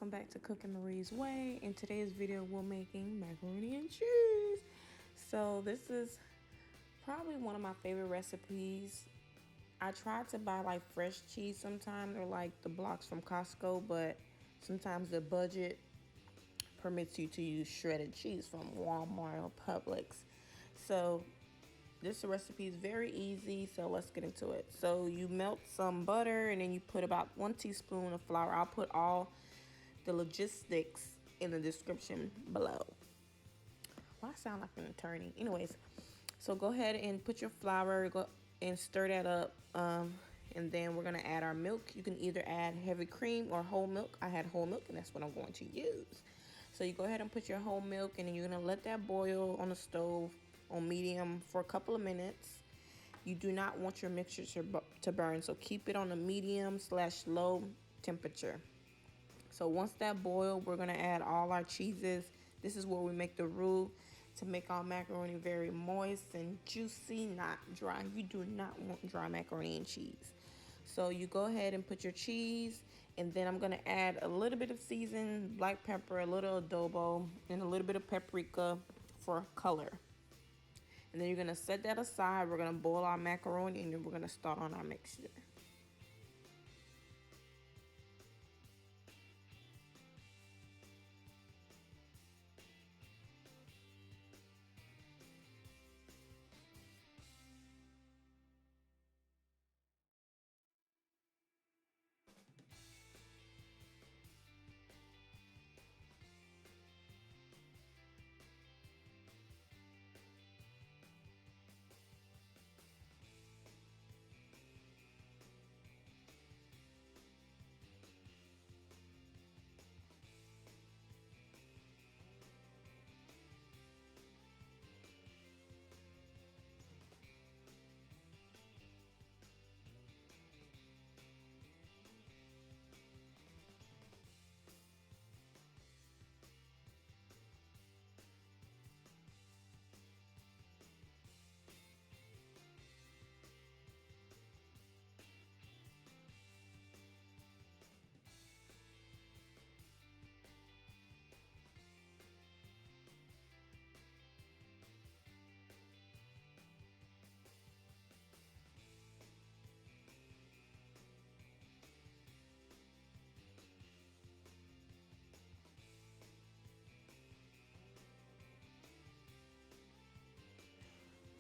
welcome back to Cooking Marie's Way. In today's video, we're making macaroni and cheese. So this is probably one of my favorite recipes. I try to buy like fresh cheese sometimes, or like the blocks from Costco, but sometimes the budget permits you to use shredded cheese from Walmart or Publix. So this recipe is very easy, so let's get into it. So you melt some butter and then you put about 1 teaspoon of flour. I'll put all the logistics in the description below. Well, I sound like an attorney. Anyways, so go ahead and put your flour, go and stir that up. And then we're gonna add our milk. You can either add heavy cream or whole milk. I had whole milk and that's what I'm going to use. So you go ahead and put your whole milk and then you're gonna let that boil on the stove on medium for a couple of minutes. You do not want your mixture to burn, so keep it on a medium/low temperature. So once that boils, we're gonna add all our cheeses. This is where we make the roux to make our macaroni very moist and juicy, not dry. You do not want dry macaroni and cheese. So you go ahead and put your cheese, and then I'm gonna add a little bit of seasoned black pepper, a little adobo, and a little bit of paprika for color. And then you're gonna set that aside. We're gonna boil our macaroni and then we're gonna start on our mixture.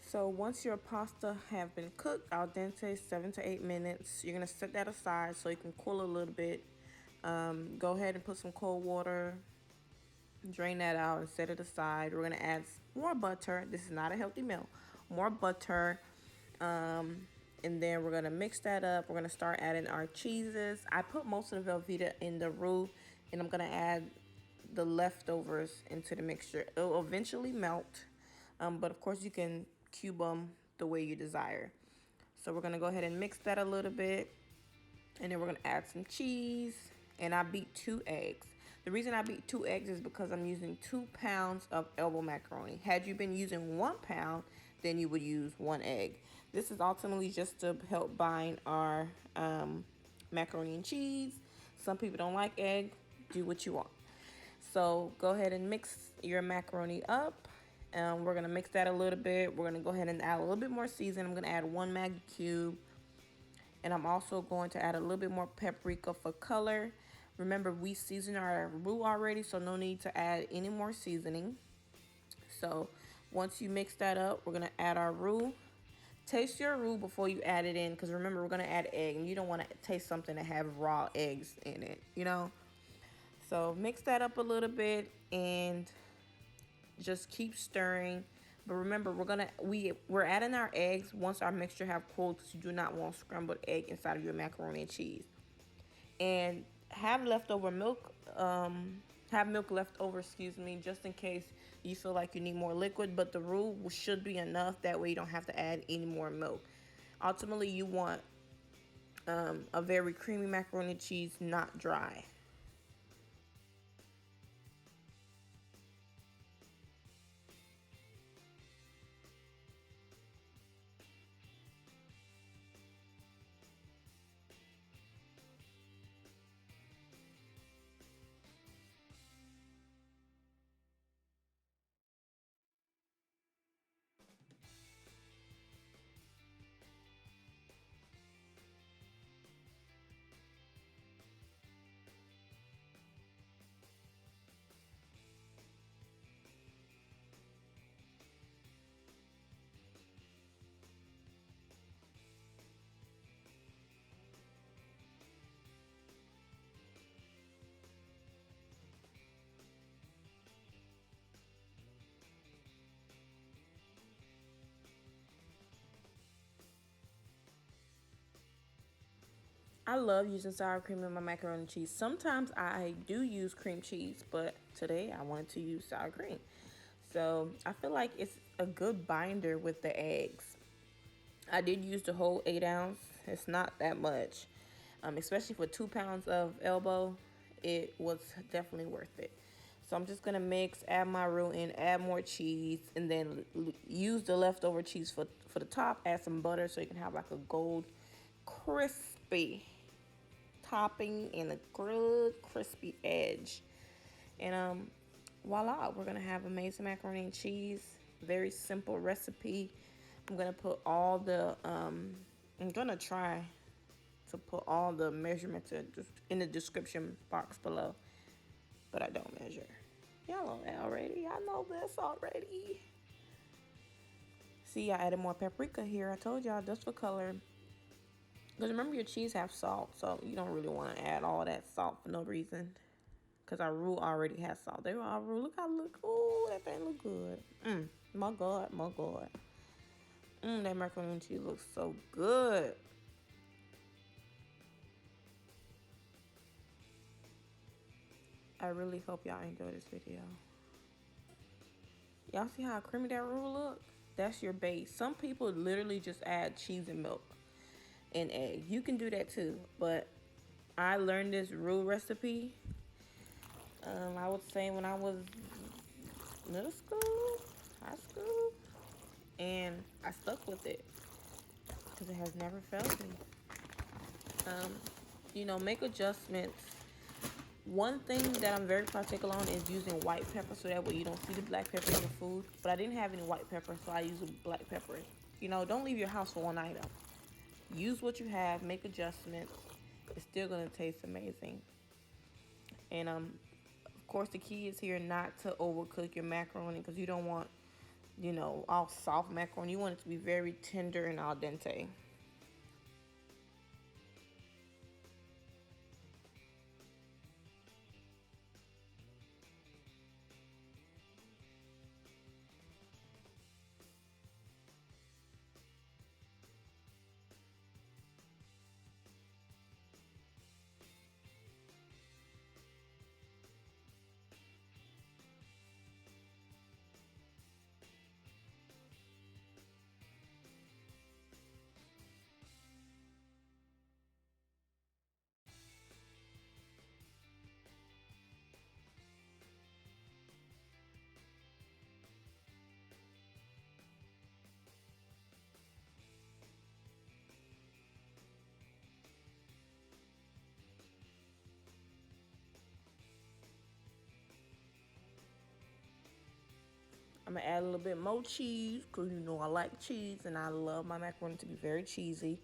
So once your pasta have been cooked al dente, 7 to 8 minutes, you're gonna set that aside so it can cool a little bit. Go ahead and put some cold water, drain that out and set it aside. We're gonna add more butter. This is not a healthy meal. More butter. And then we're gonna mix that up. We're gonna start adding our cheeses. I put most of the velveeta in the roux, and I'm gonna add the leftovers into the mixture. It'll eventually melt, but of course you can cube them the way you desire. So we're gonna go ahead and mix that a little bit, and then we're gonna add some cheese. And I beat 2 eggs. The reason I beat 2 eggs is because I'm using 2 pounds of elbow macaroni. Had you been using 1 pound, then you would use 1 egg. This is ultimately just to help bind our macaroni and cheese. Some people don't like egg. Do what you want. So go ahead and mix your macaroni up. We're gonna mix that a little bit. We're gonna go ahead and add a little bit more seasoning. I'm gonna add 1 Maggie cube. And I'm also going to add a little bit more paprika for color. Remember, we seasoned our roux already, so no need to add any more seasoning. So once you mix that up, we're gonna add our roux. Taste your roux before you add it in, because remember, we're gonna add egg, and you don't want to taste something that have raw eggs in it, you know? So mix that up a little bit and just keep stirring. But remember, we're adding our eggs once our mixture have cooled, because you do not want scrambled egg inside of your macaroni and cheese. And have leftover milk, have milk left over, excuse me, just in case you feel like you need more liquid. But the roux should be enough. That way you don't have to add any more milk. Ultimately, you want a very creamy macaroni and cheese, not dry. I love using sour cream in my macaroni and cheese. Sometimes I do use cream cheese, but today I wanted to use sour cream. So I feel like it's a good binder with the eggs. I did use the whole 8 ounce. It's not that much, especially for 2 pounds of elbow. It was definitely worth it. So I'm just gonna mix, add my roux in, add more cheese, and then use the leftover cheese for the top. Add some butter so you can have like a gold, crispy topping and a good crispy edge. And voila, we're gonna have amazing macaroni and cheese. Very simple recipe. I'm gonna put all the I'm gonna try to put all the measurements in the description box below, but I don't measure. Y'all know that already. I know this already. See, I added more paprika here. I told y'all just for color. Because remember, your cheese have salt, so you don't really want to add all that salt for no reason. Because our roux already has salt. There, our roux. Look how it look. Ooh, that thing look good. My God, my God. That macaroni and cheese looks so good. I really hope y'all enjoy this video. Y'all see how creamy that roux look? That's your base. Some people literally just add cheese and milk and egg. You can do that too, but I learned this roux recipe. I would say when I was middle school, high school, and I stuck with it because it has never failed me. Make adjustments. One thing that I'm very particular on is using white pepper so that way you don't see the black pepper in the food. But I didn't have any white pepper, so I use a black pepper. Don't leave your house for one item. Use what you have, make adjustments. It's still gonna taste amazing. And of course, the key is here not to overcook your macaroni because you don't want, all soft macaroni. You want it to be very tender and al dente. I'm gonna add a little bit more cheese because I like cheese and I love my macaroni to be very cheesy.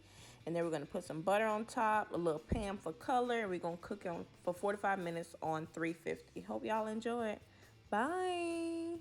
And then we're gonna put some butter on top, a little pan for color, and we're gonna cook it for 45 minutes on 350. Hope y'all enjoy it. Bye.